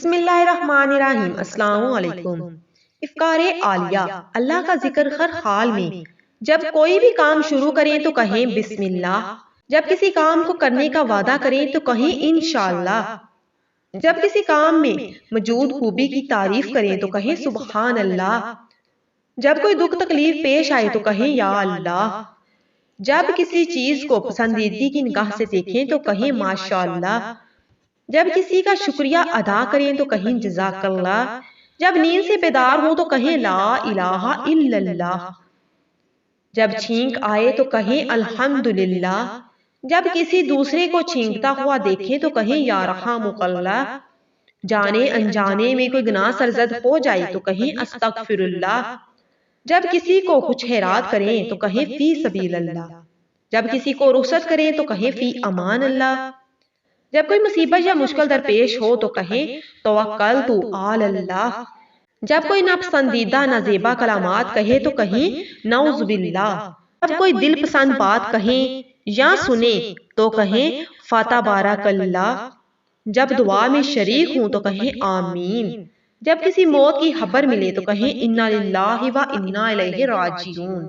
بسم اللہ الرحمن الرحیم۔ السلام علیکم۔ افکار عالیہ، اللہ کا ذکر ہر حال میں۔ جب کوئی بھی کام شروع کریں تو کہیں بسم اللہ، جب کسی کام کو کرنے کا وعدہ کریں تو کہیں انشاءاللہ، جب کسی کام میں موجود خوبی کی تعریف کریں تو کہیں سبحان اللہ، جب کوئی دکھ تکلیف پیش آئے تو کہیں یا اللہ، جب کسی چیز کو پسندیدگی کی نگاہ سے دیکھیں تو کہیں ماشاءاللہ، جب کسی کا شکریہ ادا کریں تو کہیں جزاک اللہ، جب نیند سے بیدار ہوں تو کہیں لا الہ الا اللہ، جب چھینک آئے تو کہیں الحمدللہ، جب کسی دوسرے کو چھینکتا ہوا دیکھیں تو کہیں یا رحمک اللہ، جانے انجانے میں کوئی گناہ سرزد ہو جائے تو کہیں استغفر اللہ، جب کسی کو کچھ خیرات کریں تو کہیں فی سبیل اللہ، جب کسی کو رخصت کریں تو کہیں فی امان اللہ، جب کوئی مصیبت یا مشکل درپیش ہو تو کہیں توکلت علی اللہ، جب کوئی ناپسندیدہ نازیبا کلمات کہے تو کہیں نعوذ باللہ، جب کوئی دل پسند بات کہیں یا سنے تو کہیں فتبارک اللہ، جب دعا میں شریک ہوں تو کہیں آمین، جب کسی موت کی خبر ملے تو کہیں انا للہ و انا الیہ راجعون۔